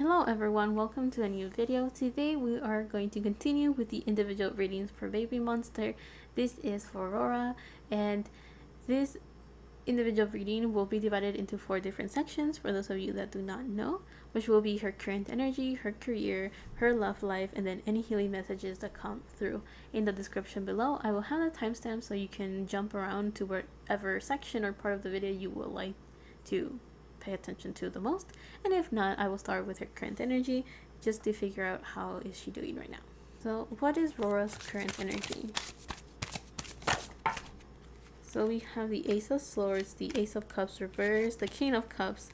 Hello everyone, welcome to a new video. Today we are going to continue with the individual readings for Baby Monster. This is for Rora, and this individual reading will be divided into 4 different sections for those of you that do not know, which will be her current energy, her career, her love life, and then any healing messages that come through. In the description below, I will have a timestamp so you can jump around to whatever section or part of the video you would like to pay attention to the most, and if not, I will start with her current energy just to figure out how is she doing right now. So what is Rora's current energy? So we have the Ace of Swords, the Ace of Cups reversed, the King of Cups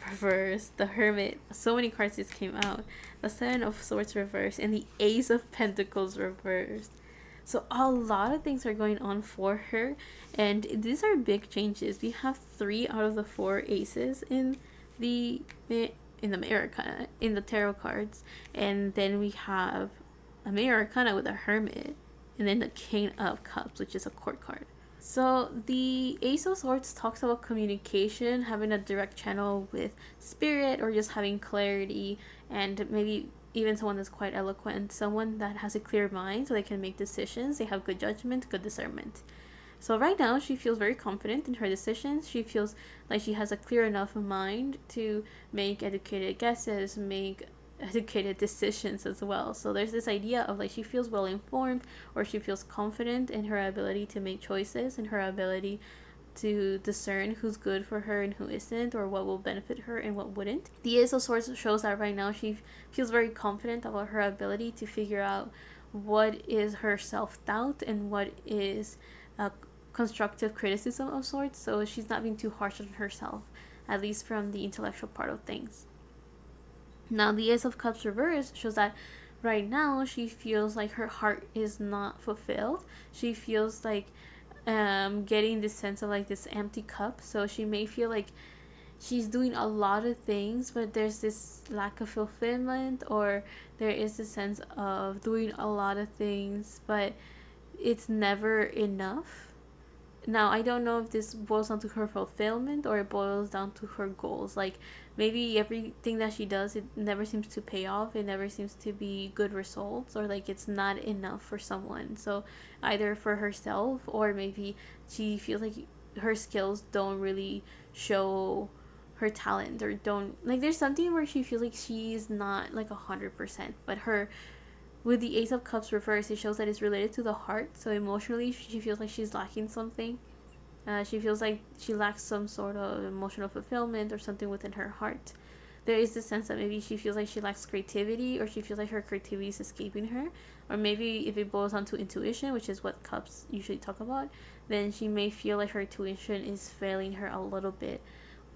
reversed, the Hermit, so many cards just came out, the Seven of Swords reversed, and the Ace of Pentacles reversed. So a lot of things are going on for her, and these are big changes. We have 3 out of the 4 aces in the Americana, in the tarot cards, and then we have Americana with a Hermit, and then the King of Cups, which is a court card. So the Ace of Swords talks about communication, having a direct channel with spirit, or just having clarity, and maybe even someone that's quite eloquent, someone that has a clear mind so they can make decisions, they have good judgment, good discernment. So right now she feels very confident in her decisions. She feels like she has a clear enough mind to make educated guesses, make educated decisions as well. So there's this idea of like she feels well informed, or she feels confident in her ability to make choices and her ability to discern who's good for her and who isn't, or what will benefit her and what wouldn't. The Ace of Swords shows that right now she feels very confident about her ability to figure out what is her self-doubt and what is constructive criticism of sorts. So she's not being too harsh on herself, at least from the intellectual part of things. Now the Ace of Cups reversed shows that right now she feels like her heart is not fulfilled. She feels like getting this sense of like this empty cup. So she may feel like she's doing a lot of things, but there's this lack of fulfillment, or there is this sense of doing a lot of things but it's never enough. Now I don't know if this boils down to her fulfillment or it boils down to her goals. Like maybe everything that she does, it never seems to pay off, it never seems to be good results, or like it's not enough for someone. So either for herself, or maybe she feels like her skills don't really show her talent, or don't, like there's something where she feels like she's not like 100%. But her, with the Ace of Cups reversed, it shows that it's related to the heart. So emotionally she feels like she's lacking something. She feels like she lacks some sort of emotional fulfillment or something within her heart. There is this sense that maybe she feels like she lacks creativity, or she feels like her creativity is escaping her. Or maybe if it boils down to intuition, which is what cups usually talk about, then she may feel like her intuition is failing her a little bit.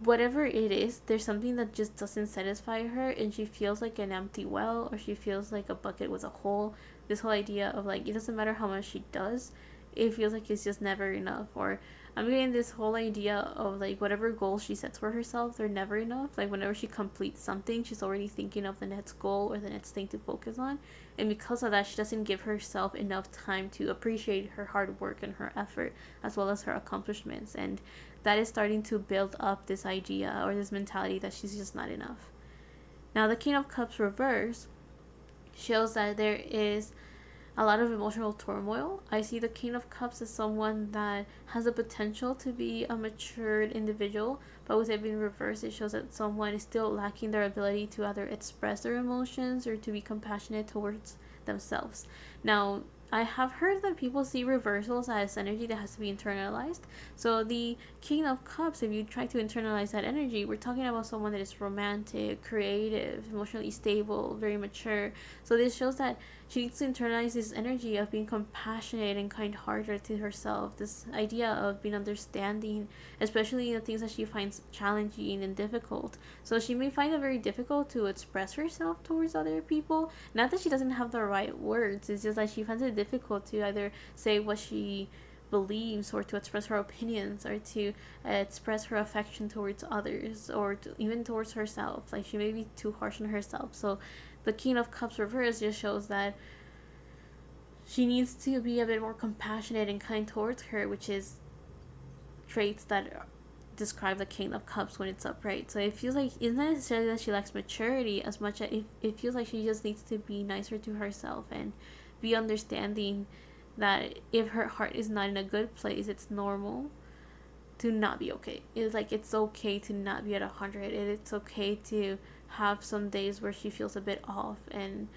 Whatever it is, there's something that just doesn't satisfy her, and she feels like an empty well, or she feels like a bucket with a hole. This whole idea of like, it doesn't matter how much she does, it feels like it's just never enough. Or I'm getting this whole idea of like whatever goals she sets for herself, they're never enough. Like whenever she completes something, she's already thinking of the next goal or the next thing to focus on, and because of that she doesn't give herself enough time to appreciate her hard work and her effort, as well as her accomplishments. And that is starting to build up this idea or this mentality that she's just not enough. Now the King of Cups reverse shows that there is a lot of emotional turmoil. I see the King of Cups as someone that has the potential to be a matured individual, but with it being reversed, it shows that someone is still lacking their ability to either express their emotions or to be compassionate towards themselves. Now I have heard that people see reversals as energy that has to be internalized. So the King of Cups, if you try to internalize that energy, we're talking about someone that is romantic, creative, emotionally stable, very mature. So this shows that she needs to internalize this energy of being compassionate and kind-hearted to herself. This idea of being understanding, especially in the things that she finds challenging and difficult. So she may find it very difficult to express herself towards other people. Not that she doesn't have the right words, it's just that she finds it difficult to either say what she believes, or to express her opinions, or to express her affection towards others, or even towards herself. Like she may be too harsh on herself. So the King of Cups reverse just shows that she needs to be a bit more compassionate and kind towards her, which is traits that describe the King of Cups when it's upright. So it feels like it's not necessarily that she lacks maturity as much as it feels like she just needs to be nicer to herself and be understanding that if her heart is not in a good place, it's normal to not be okay. It's like it's okay to not be at 100. It's okay to have some days where she feels a bit off, and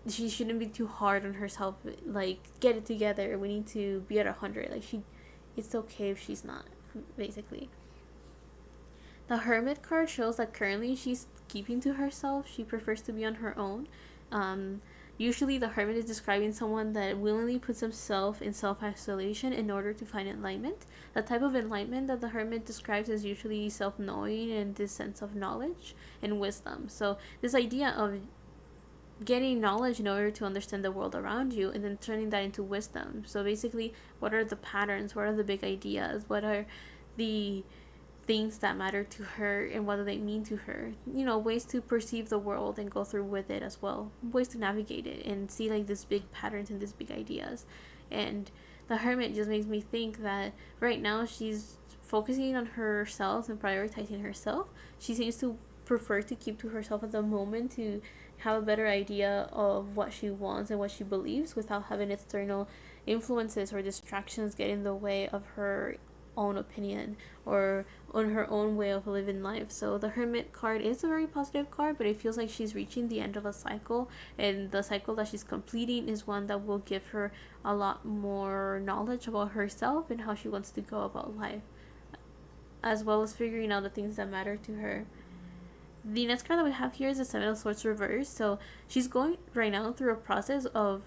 she shouldn't be too hard on herself. Like, get it together. We need to be at 100. Like, it's okay if she's not, basically. The Hermit card shows that currently she's keeping to herself. She prefers to be on her own. Usually, the Hermit is describing someone that willingly puts himself in self-isolation in order to find enlightenment. The type of enlightenment that the Hermit describes is usually self-knowing and this sense of knowledge and wisdom. So this idea of getting knowledge in order to understand the world around you and then turning that into wisdom. So basically, what are the patterns? What are the big ideas? What are the things that matter to her, and what do they mean to her? Ways to perceive the world and go through with it as well. Ways to navigate it and see like these big patterns and these big ideas. And the Hermit just makes me think that right now she's focusing on herself and prioritizing herself. She seems to prefer to keep to herself at the moment to have a better idea of what she wants and what she believes without having external influences or distractions get in the way of her own opinion or on her own way of living life. So the Hermit card is a very positive card, but it feels like she's reaching the end of a cycle, and the cycle that she's completing is one that will give her a lot more knowledge about herself and how she wants to go about life, as well as figuring out the things that matter to her. The next card that we have here is the Seven of Swords reversed. So she's going right now through a process of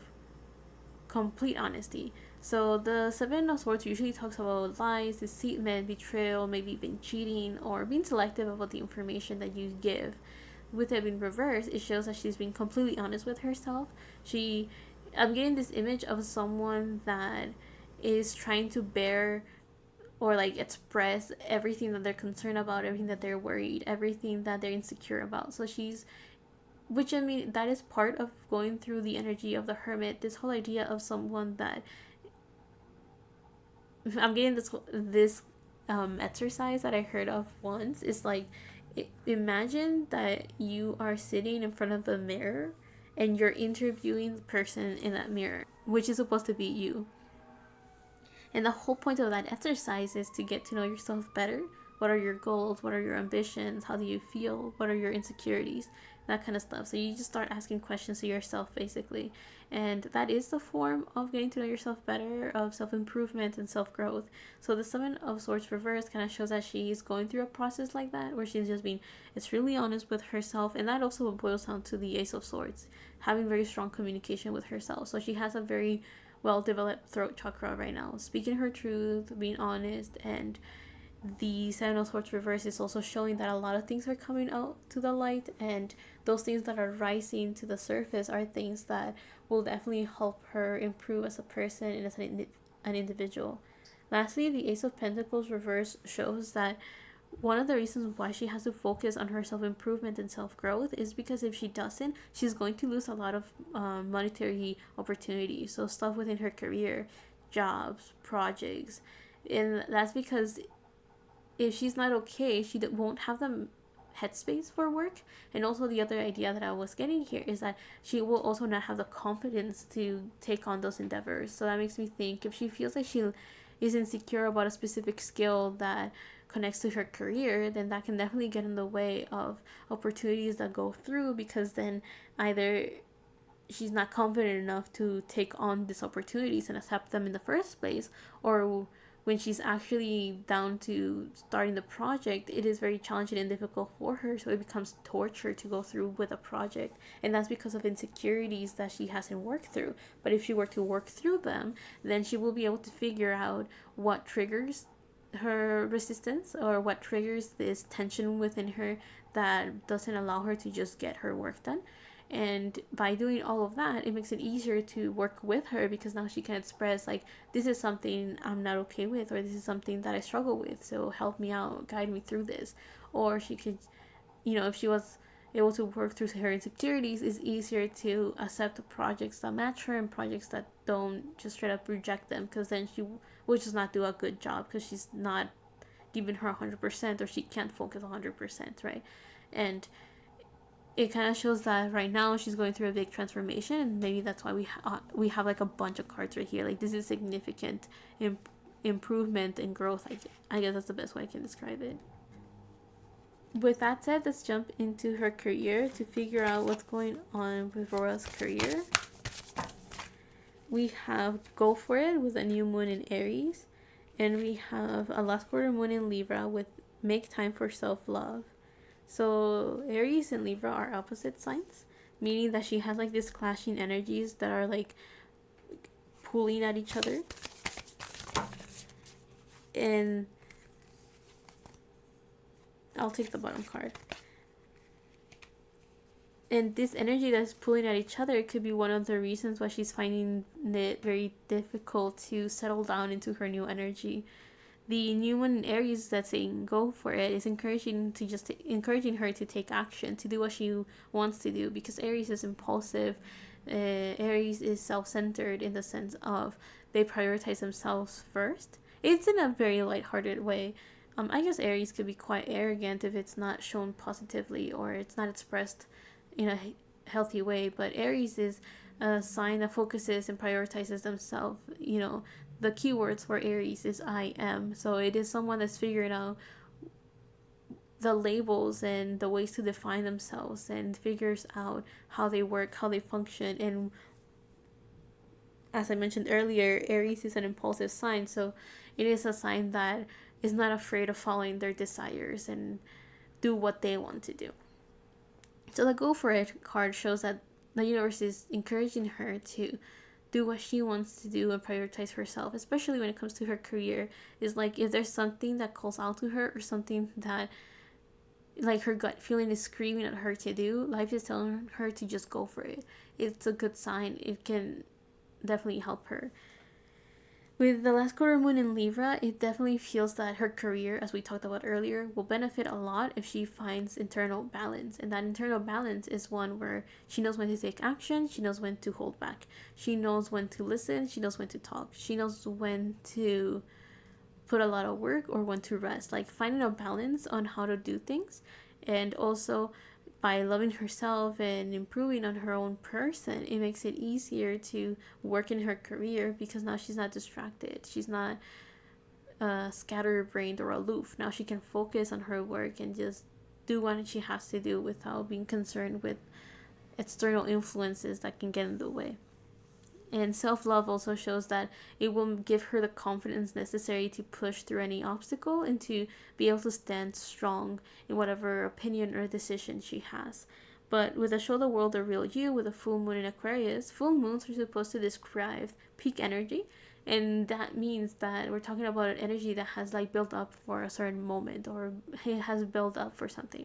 complete honesty. So the Seven of Swords usually talks about lies, deceitment, betrayal, maybe even cheating, or being selective about the information that you give. With it being reversed, it shows that she's being completely honest with herself. I'm getting this image of someone that is trying to bear or like express everything that they're concerned about, everything that they're worried, everything that they're insecure about. So which I mean, that is part of going through the energy of the Hermit. This whole idea of someone that I'm getting this exercise that I heard of once. Is like, imagine that you are sitting in front of a mirror and you're interviewing the person in that mirror, which is supposed to be you. And the whole point of that exercise is to get to know yourself better. What are your goals? What are your ambitions? How do you feel? What are your insecurities? That kind of stuff. So you just start asking questions to yourself, basically. And that is the form of getting to know yourself better, of self-improvement and self-growth. So the Seven of Swords reversed kind of shows that she's going through a process like that, where she's just being extremely honest with herself. And that also boils down to the Ace of Swords, having very strong communication with herself. So she has a very well-developed throat chakra right now, speaking her truth, being honest. And the Seven of Swords reverse is also showing that a lot of things are coming out to the light, and those things that are rising to the surface are things that will definitely help her improve as a person and as an individual. Lastly, the Ace of Pentacles reverse shows that one of the reasons why she has to focus on her self-improvement and self-growth is because if she doesn't, she's going to lose a lot of monetary opportunities. So stuff within her career, jobs, projects. And that's because if she's not okay, she won't have the headspace for work. And also the other idea that I was getting here is that she will also not have the confidence to take on those endeavors. So that makes me think, if she feels like she is insecure about a specific skill that connects to her career, then that can definitely get in the way of opportunities that go through, because then either she's not confident enough to take on these opportunities and accept them in the first place, or when she's actually down to starting the project, it is very challenging and difficult for her, so it becomes torture to go through with a project, and that's because of insecurities that she hasn't worked through. But if she were to work through them, then she will be able to figure out what triggers her resistance, or what triggers this tension within her that doesn't allow her to just get her work done. And by doing all of that, it makes it easier to work with her, because now she can express like, this is something I'm not okay with, or this is something that I struggle with, so help me out, guide me through this. Or she could, if she was able to work through her insecurities, it's easier to accept projects that match her and projects that don't, just straight up reject them, because then she will just not do a good job, because she's not giving her 100%, or she can't focus 100%, right? And it kind of shows that right now she's going through a big transformation, and maybe that's why we have like a bunch of cards right here. Like, this is significant improvement and growth. I guess that's the best way I can describe it. With that said, let's jump into her career to figure out what's going on with Rora's career. We have Go For It with a new moon in Aries, and we have a last quarter moon in Libra with Make Time for Self-Love. So Aries and Libra are opposite signs, meaning that she has like these clashing energies that are like pulling at each other. And I'll take the bottom card. And this energy that's pulling at each other could be one of the reasons why she's finding it very difficult to settle down into her new energy. The new moon in Aries that's saying go for it is encouraging her to take action, to do what she wants to do, because Aries is impulsive. Aries is self-centered in the sense of they prioritize themselves first. It's in a very lighthearted way. I guess Aries could be quite arrogant if it's not shown positively or it's not expressed in a healthy way, but Aries is a sign that focuses and prioritizes themselves. You know, the keywords for Aries is I am. So it is someone that's figuring out the labels and the ways to define themselves and figures out how they work, how they function. And as I mentioned earlier, Aries is an impulsive sign, so it is a sign that is not afraid of following their desires and do what they want to do. So the Go For It card shows that the universe is encouraging her to do what she wants to do and prioritize herself, especially when it comes to her career. Is like, if there's something that calls out to her or something that like her gut feeling is screaming at her to do, life is telling her to just go for it. It's a good sign. It can definitely help her. With the last quarter moon in Libra, it definitely feels that her career, as we talked about earlier, will benefit a lot if she finds internal balance. And that internal balance is one where she knows when to take action, she knows when to hold back, she knows when to listen, she knows when to talk, she knows when to put a lot of work or when to rest. Like, finding a balance on how to do things. And also, by loving herself and improving on her own person, it makes it easier to work in her career, because now she's not distracted. She's not scatterbrained or aloof. Now she can focus on her work and just do what she has to do without being concerned with external influences that can get in the way. And self-love also shows that it will give her the confidence necessary to push through any obstacle and to be able to stand strong in whatever opinion or decision she has. But with a Show the World the Real You, with a full moon in Aquarius, full moons are supposed to describe peak energy. And that means that we're talking about an energy that has like built up for a certain moment, or it has built up for something.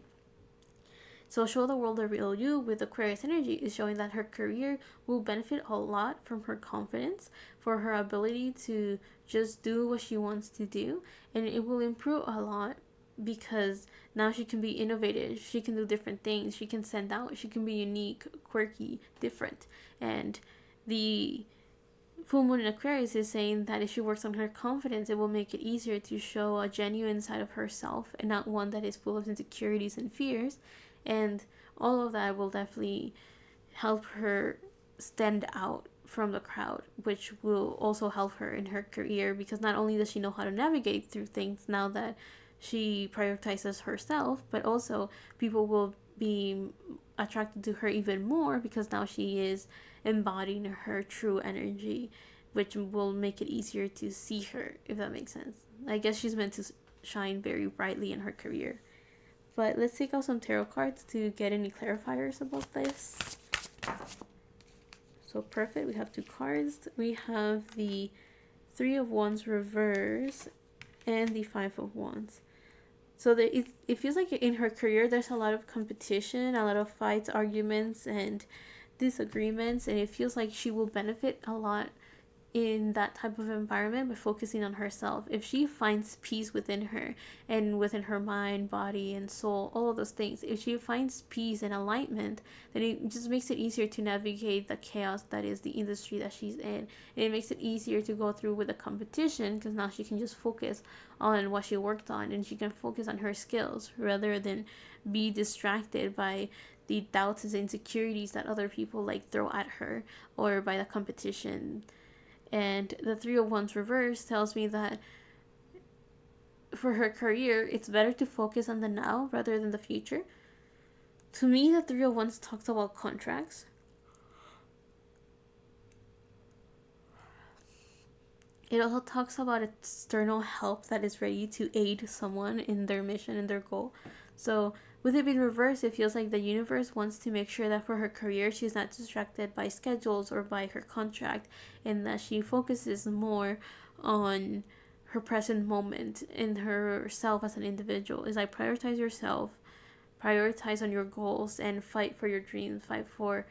So Show the World the Real You with Aquarius energy is showing that her career will benefit a lot from her confidence, for her ability to just do what she wants to do, and it will improve a lot because now she can be innovative, she can do different things, she can stand out, she can be unique, quirky, different. And the full moon in Aquarius is saying that if she works on her confidence, it will make it easier to show a genuine side of herself and not one that is full of insecurities and fears. And all of that will definitely help her stand out from the crowd, which will also help her in her career, because not only does she know how to navigate through things now that she prioritizes herself, but also people will be attracted to her even more because now she is embodying her true energy, which will make it easier to see her, if that makes sense. I guess she's meant to shine very brightly in her career. But let's take out some tarot cards to get any clarifiers about this. So perfect, we have 2 cards. We have the 3 of Wands reverse and the 5 of Wands. So it feels like in her career there's a lot of competition, a lot of fights, arguments, and disagreements, and it feels like she will benefit a lot in that type of environment by focusing on herself. If she finds peace within her and within her mind, body, and soul, all of those things, if she finds peace and alignment, then it just makes it easier to navigate the chaos that is the industry that she's in. And it makes it easier to go through with the competition because now she can just focus on what she worked on and she can focus on her skills rather than be distracted by the doubts and insecurities that other people like throw at her or by the competition. And the Three of Wands reverse tells me that for her career, it's better to focus on the now rather than the future. To me, the Three of Wands talks about contracts. It also talks about external help that is ready to aid someone in their mission and their goal. So with it being reversed, it feels like the universe wants to make sure that for her career, she's not distracted by schedules or by her contract, and that she focuses more on her present moment and herself as an individual. Is like prioritize yourself, prioritize on your goals, and fight for your dreams, fight for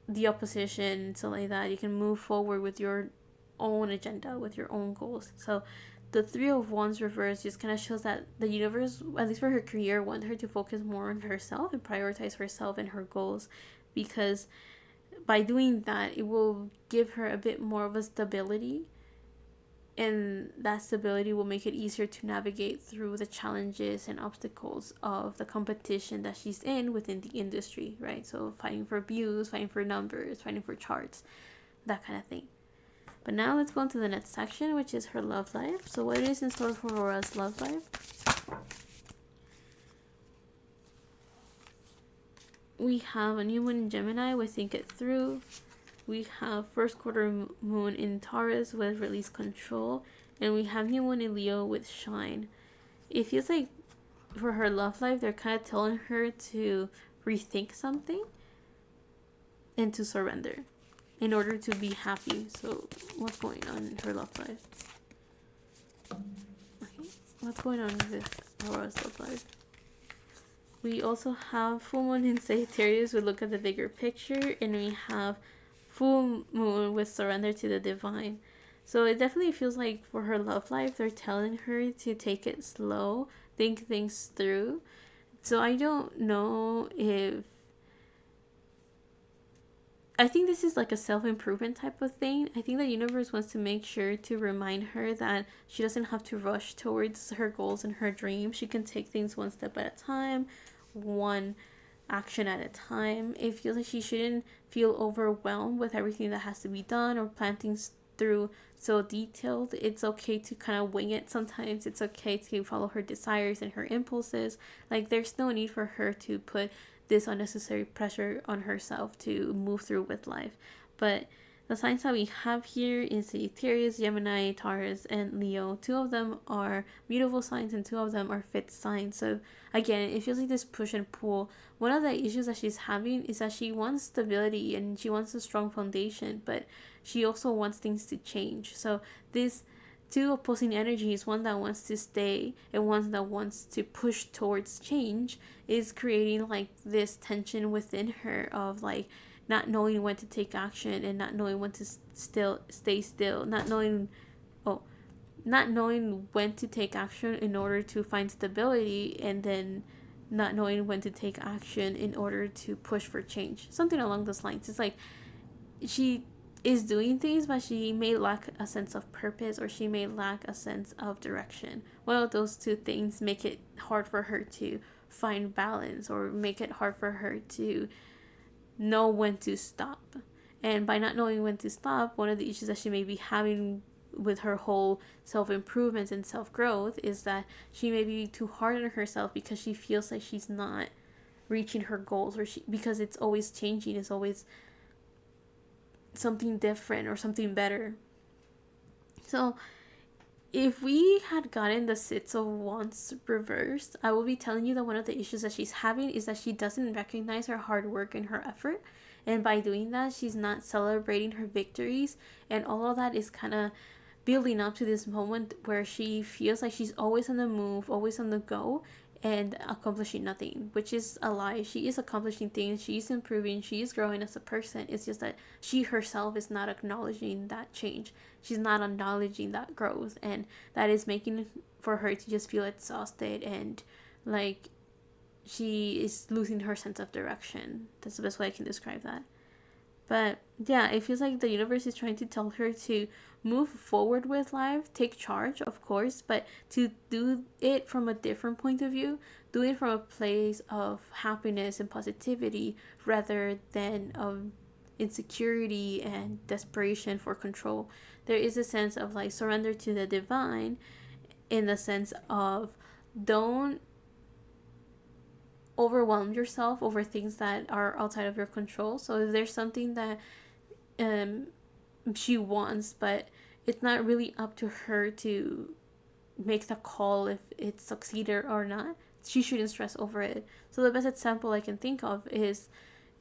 the opposition, so like that you can move forward with your own agenda, with your own goals. So the Three of Wands reverse just kind of shows that the universe, at least for her career, wants her to focus more on herself and prioritize herself and her goals, because by doing that, it will give her a bit more of a stability, and that stability will make it easier to navigate through the challenges and obstacles of the competition that she's in within the industry, right? So fighting for views, fighting for numbers, fighting for charts, that kind of thing. But now let's go into the next section, which is her love life. So what is in store for Rora's love life? We have a new moon in Gemini with Think It Through. We have first quarter moon in Taurus with Release Control. And we have new moon in Leo with Shine. It feels like for her love life, they're kind of telling her to rethink something and to surrender in order to be happy. So what's going on in her love life? Okay. What's going on with Aurora's love life? We also have full moon in Sagittarius. We look at the bigger picture, and we have full moon with surrender to the divine. So it definitely feels like for her love life, they're telling her to take it slow, think things through. So I don't know if, I think this is like a self-improvement type of thing. I think the universe wants to make sure to remind her that she doesn't have to rush towards her goals and her dreams. She can take things one step at a time, one action at a time. It feels like she shouldn't feel overwhelmed with everything that has to be done or plan things through so detailed. It's okay to kind of wing it sometimes. It's okay to follow her desires and her impulses. Like, there's no need for her to put this unnecessary pressure on herself to move through with life. But the signs that we have here is Sagittarius, Gemini, Taurus, and Leo. 2 of them are mutable signs and 2 of them are fixed signs. So again, it feels like this push and pull. One of the issues that she's having is that she wants stability and she wants a strong foundation, but she also wants things to change. So this 2 opposing energies, one that wants to stay and one that wants to push towards change, is creating like this tension within her of like not knowing when to take action and not knowing when to stay still, not knowing when to take action in order to find stability, and then not knowing when to take action in order to push for change. Something along those lines. It's like she is doing things, but she may lack a sense of purpose or she may lack a sense of direction. Well, those 2 things make it hard for her to find balance or make it hard for her to know when to stop. And by not knowing when to stop, one of the issues that she may be having with her whole self-improvement and self-growth is that she may be too hard on herself because she feels like she's not reaching her goals, or because it's always changing, it's always something different or something better. So if we had gotten the 6 of Wands reversed, I will be telling you that one of the issues that she's having is that she doesn't recognize her hard work and her effort, and by doing that, she's not celebrating her victories, and all of that is kind of building up to this moment where she feels like she's always on the move, always on the go, and accomplishing nothing, which is a lie. She is accomplishing things, she is improving, she is growing as a person. It's just that she herself is not acknowledging that change. She's not acknowledging that growth, and that is making for her to just feel exhausted and like she is losing her sense of direction. That's the best way I can describe that. But yeah, it feels like the universe is trying to tell her to move forward with life, take charge, of course, but to do it from a different point of view, do it from a place of happiness and positivity rather than of insecurity and desperation for control. There is a sense of like surrender to the divine, in the sense of don't overwhelm yourself over things that are outside of your control. So if there's something that she wants, but it's not really up to her to make the call if it succeeded or not, she shouldn't stress over it. So the best example I can think of is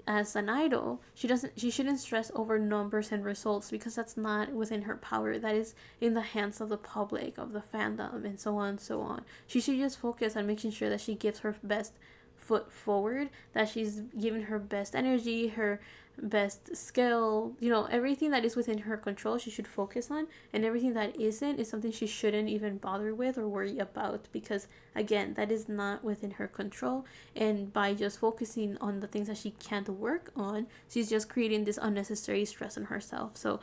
as an idol, she shouldn't stress over numbers and results, because that's not within her power. That is in the hands of the public, of the fandom, and so on and so on. She should just focus on making sure that she gives her best foot forward, that she's giving her best energy, her best skill, everything that is within her control she should focus on, and everything that isn't is something she shouldn't even bother with or worry about, because again, that is not within her control. And by just focusing on the things that she can't work on, she's just creating this unnecessary stress on herself. So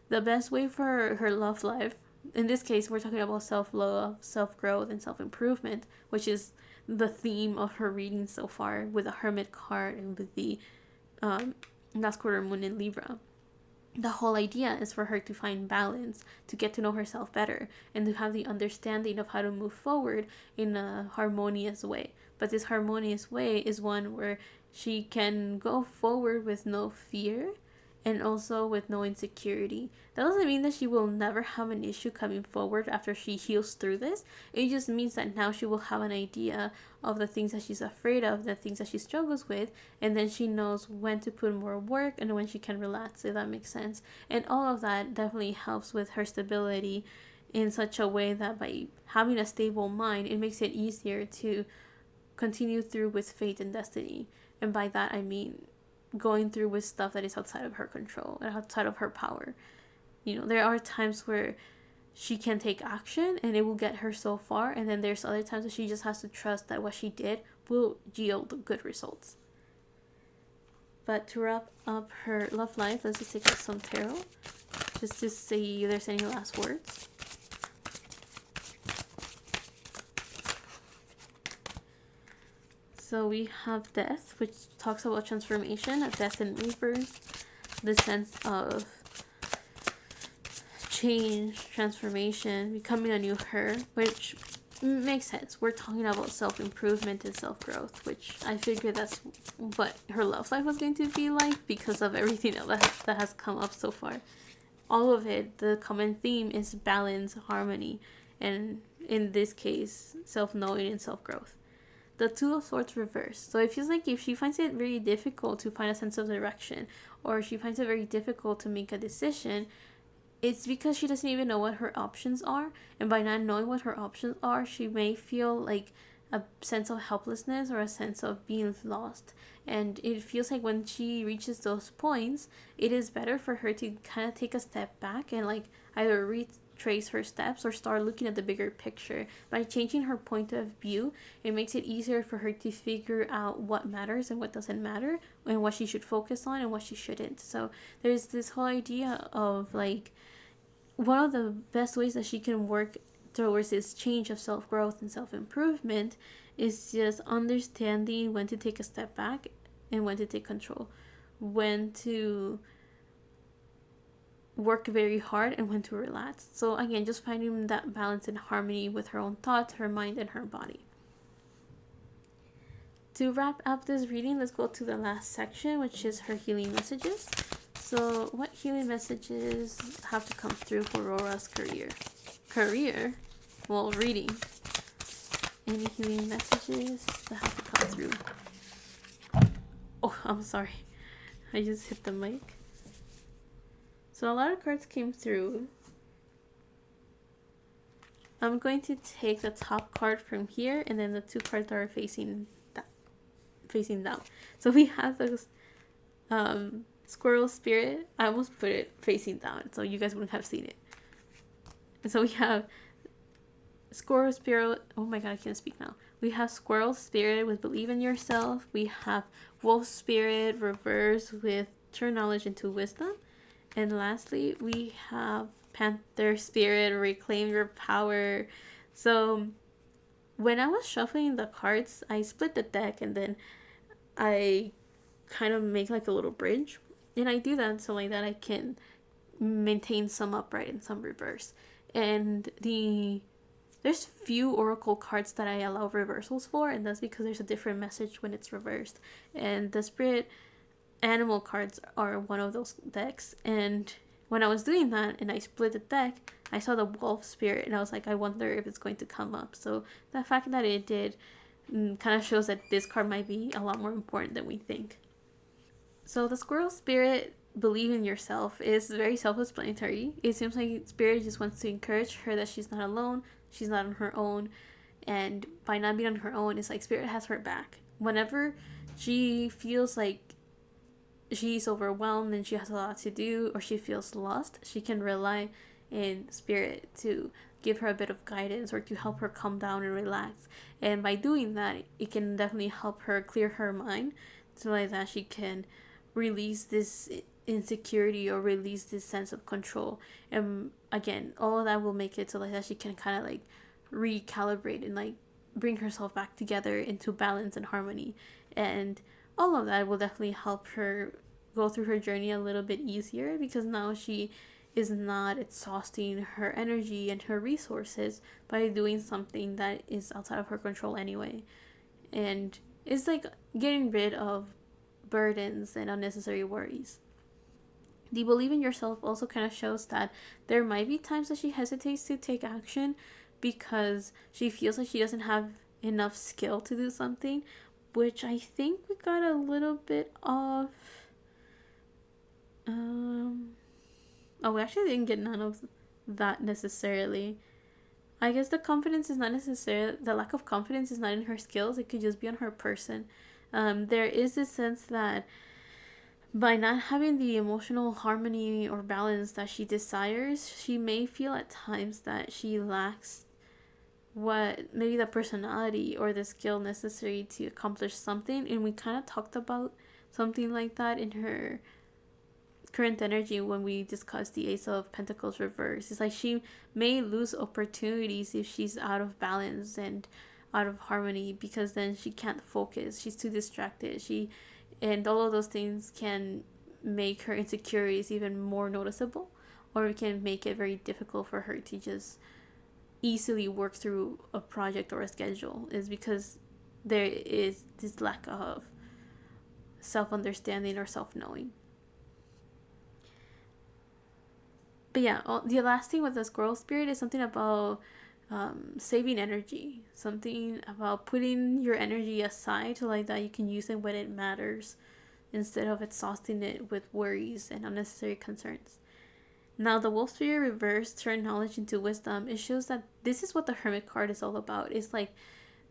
the best way for her love life, in this case we're talking about self-love, self-growth, and self-improvement, which is the theme of her reading so far, with the Hermit card and with the last quarter moon in Libra. The whole idea is for her to find balance, to get to know herself better, and to have the understanding of how to move forward in a harmonious way. But this harmonious way is one where she can go forward with no fear and also with no insecurity. That doesn't mean that she will never have an issue coming forward after she heals through this. It just means that now she will have an idea of the things that she's afraid of, the things that she struggles with, and then she knows when to put more work and when she can relax, if that makes sense. And all of that definitely helps with her stability in such a way that by having a stable mind, it makes it easier to continue through with fate and destiny. And by that I mean going through with stuff that is outside of her control and outside of her power. There are times where she can take action and it will get her so far, and then there's other times that she just has to trust that what she did will yield good results. But to wrap up her love life, let's just take some tarot just to see if there's any last words. So we have death, which talks about transformation, of death and rebirth, the sense of change, transformation, becoming a new her, which makes sense. We're talking about self-improvement and self-growth, which I figured that's what her love life was going to be like because of everything that has come up so far. All of it, the common theme is balance, harmony, and in this case, self-knowing and self-growth. The Two of Swords reversed. So it feels like if she finds it very difficult to find a sense of direction, or she finds it very difficult to make a decision, it's because she doesn't even know what her options are. And by not knowing what her options are, she may feel like a sense of helplessness or a sense of being lost. And it feels like when she reaches those points, it is better for her to kind of take a step back and like either retrace her steps or start looking at the bigger picture. By changing her point of view, it makes it easier for her to figure out what matters and what doesn't matter, and what she should focus on and what she shouldn't. So there's this whole idea of like, one of the best ways that she can work towards this change of self-growth and self-improvement is just understanding when to take a step back and when to take control, when to work very hard and when to relax. So again, just finding that balance and harmony with her own thoughts, her mind, and her body. To wrap up this reading, let's go to the last section, which is her healing messages. So what healing messages have to come through for Rora's career? Well, reading. Any healing messages that have to come through? Oh, I'm sorry. I just hit the mic. So a lot of cards came through. I'm going to take the top card from here, and then the 2 cards that are facing down. So we have the squirrel spirit. I almost put it facing down so you guys wouldn't have seen it. And so we have squirrel spirit. Oh my god, I can't speak now. We have squirrel spirit with believe in yourself. We have wolf spirit reverse with turn knowledge into wisdom. And lastly, we have panther spirit, reclaim your power. So when I was shuffling the cards, I split the deck and then I kind of make like a little bridge. And I do that so like that I can maintain some upright and some reverse. And there's few oracle cards that I allow reversals for, and that's because there's a different message when it's reversed. And the spirit animal cards are one of those decks. And when I was doing that and I split the deck, I saw the wolf spirit and I was like, I wonder if it's going to come up. So the fact that it did kind of shows that this card might be a lot more important than we think. So the squirrel spirit, believe in yourself, is very self-explanatory. It seems like spirit just wants to encourage her that she's not alone, she's not on her own, and by not being on her own, it's like spirit has her back. Whenever she feels like she's overwhelmed and she has a lot to do, or she feels lost, she can rely in spirit to give her a bit of guidance or to help her calm down and relax. And by doing that, it can definitely help her clear her mind so like that she can release this insecurity or release this sense of control. And again, all of that will make it so like that she can kind of like recalibrate and like bring herself back together into balance and harmony. And all of that will definitely help her go through her journey a little bit easier, because now she is not exhausting her energy and her resources by doing something that is outside of her control anyway. And it's like getting rid of burdens and unnecessary worries. The believe in yourself also kind of shows that there might be times that she hesitates to take action because she feels like she doesn't have enough skill to do something, which I think we got a little bit off. We actually didn't get none of that necessarily. I guess the confidence is not necessarily, the lack of confidence is not in her skills. It could just be on her person. There is this sense that by not having the emotional harmony or balance that she desires, she may feel at times that she lacks what maybe the personality or the skill necessary to accomplish something. And we kind of talked about something like that in her current energy when we discussed the Ace of Pentacles reverse. It's like she may lose opportunities if she's out of balance and out of harmony, because then she can't focus, she's too distracted, and all of those things can make her insecurities even more noticeable, or it can make it very difficult for her to just easily work through a project or a schedule, is because there is this lack of self-understanding or self-knowing. But yeah, the last thing with the squirrel spirit is something about saving energy, something about putting your energy aside so like that you can use it when it matters instead of exhausting it with worries and unnecessary concerns. Now, the wolf spirit reverse, turn knowledge into wisdom. It shows that this is what the hermit card is all about. It's like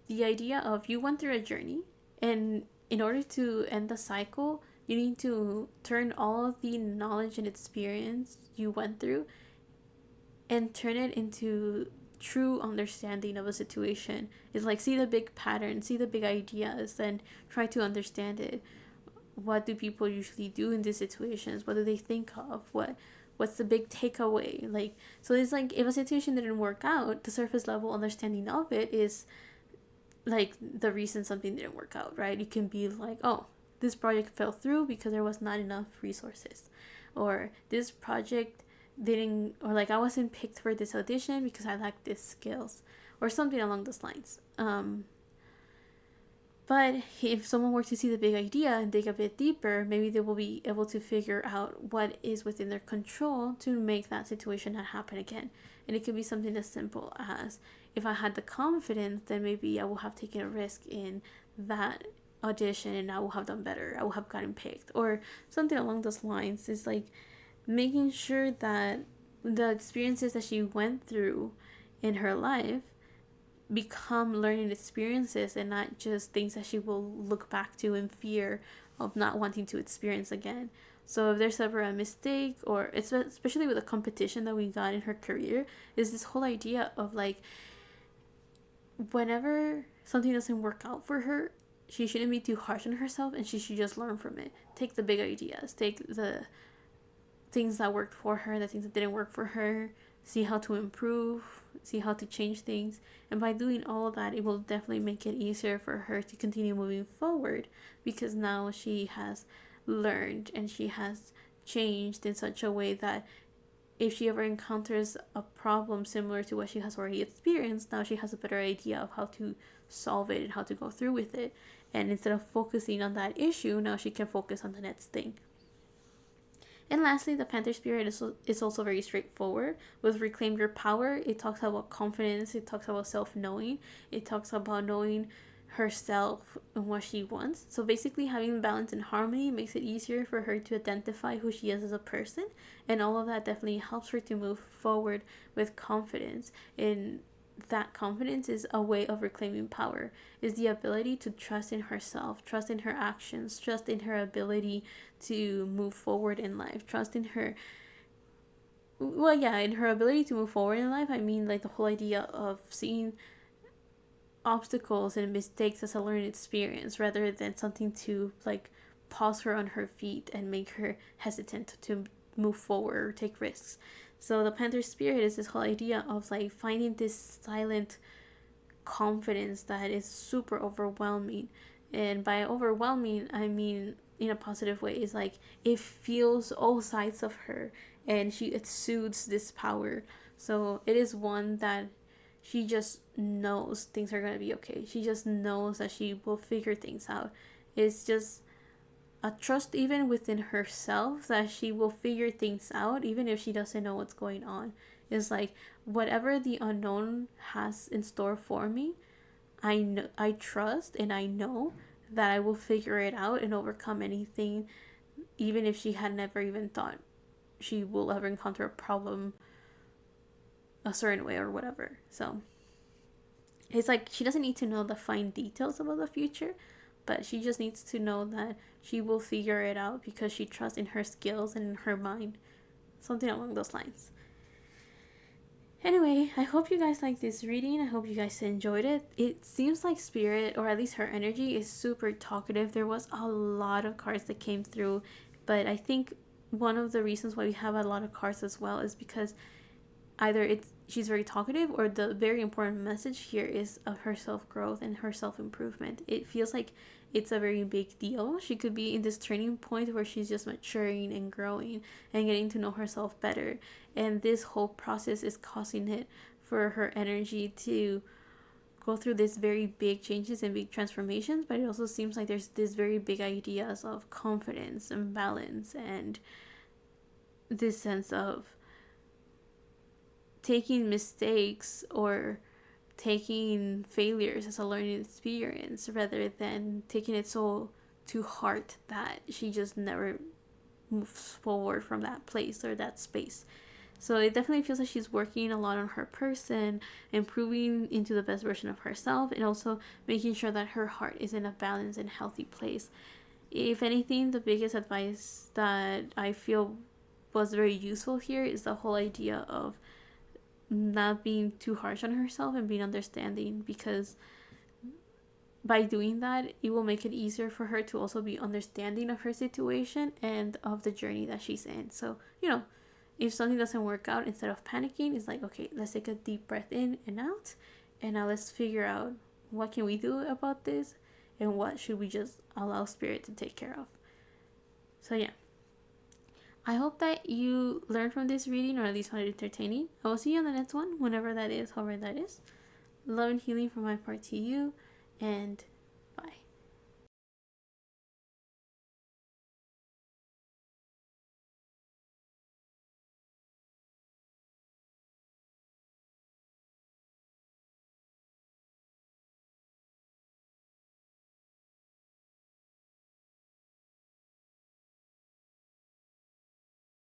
the idea of you went through a journey, and in order to end the cycle, you need to turn all of the knowledge and experience you went through and turn it into true understanding of a situation. It's like see the big pattern, see the big ideas, and try to understand it. What do people usually do in these situations? What do they think of? What's the big takeaway? Like, so it's like if a situation didn't work out, the surface level understanding of it is like the reason something didn't work out, right? You can be like, oh, this project fell through because there was not enough resources, or this project didn't, or like I wasn't picked for this audition because I lacked these skills, or something along those lines. But if someone were to see the big idea and dig a bit deeper, maybe they will be able to figure out what is within their control to make that situation not happen again. And it could be something as simple as, if I had the confidence, then maybe I would have taken a risk in that audition and I will have done better. I will have gotten picked, or something along those lines. It's like making sure that the experiences that she went through in her life become learning experiences and not just things that she will look back to in fear of not wanting to experience again. So if there's ever a mistake, or it's especially with the competition that we got in her career, is this whole idea of like, whenever something doesn't work out for her, she shouldn't be too harsh on herself, and she should just learn from it. Take the big ideas, take the things that worked for her, the things that didn't work for her, see how to improve, see how to change things. And by doing all of that, it will definitely make it easier for her to continue moving forward, because now she has learned and she has changed in such a way that if she ever encounters a problem similar to what she has already experienced, now she has a better idea of how to solve it and how to go through with it. And instead of focusing on that issue, now she can focus on the next thing. And lastly, the Panther spirit is also very straightforward. With Reclaim Your Power, it talks about confidence, it talks about self-knowing, it talks about knowing herself and what she wants. So basically, having balance and harmony makes it easier for her to identify who she is as a person, and all of that definitely helps her to move forward with confidence. And that confidence is a way of reclaiming power, is the ability to trust in herself, trust in her actions, trust in her ability to move forward in life, trust in her, well, yeah, in her ability to move forward in life. I mean, like, the whole idea of seeing obstacles and mistakes as a learning experience rather than something to like pause her on her feet and make her hesitant to move forward or take risks. So the Panther spirit is this whole idea of like finding this silent confidence that is super overwhelming. And by overwhelming, I mean in a positive way. Is like it feels all sides of her, and she exudes this power. So it is one that she just knows things are going to be okay. She just knows that she will figure things out. It's just a trust even within herself that she will figure things out even if she doesn't know what's going on. It's like whatever the unknown has in store for me, I trust and I know that I will figure it out and overcome anything, even if she had never even thought she will ever encounter a problem a certain way or whatever. So it's like she doesn't need to know the fine details about the future, but she just needs to know that she will figure it out because she trusts in her skills and in her mind. Something along those lines. Anyway, I hope you guys liked this reading. I hope you guys enjoyed it. It seems like Spirit, or at least her energy, is super talkative. There was a lot of cards that came through, but I think one of the reasons why we have a lot of cards as well is because either she's very talkative, or the very important message here is of her self-growth and her self-improvement. It feels like it's a very big deal. She could be in this turning point where she's just maturing and growing and getting to know herself better. And this whole process is causing it for her energy to go through this very big changes and big transformations. But it also seems like there's this very big ideas of confidence and balance and this sense of taking mistakes or taking failures as a learning experience rather than taking it so to heart that she just never moves forward from that place or that space. So it definitely feels like she's working a lot on her person, improving into the best version of herself, and also making sure that her heart is in a balanced and healthy place. If anything, the biggest advice that I feel was very useful here is the whole idea of not being too harsh on herself and being understanding, because by doing that, it will make it easier for her to also be understanding of her situation and of the journey that she's in. So, if something doesn't work out, instead of panicking, it's like, okay, let's take a deep breath in and out, and now let's figure out what can we do about this and what should we just allow Spirit to take care of. So yeah, I hope that you learned from this reading, or at least found it entertaining. I will see you on the next one, whenever that is, however that is. Love and healing from my part to you, and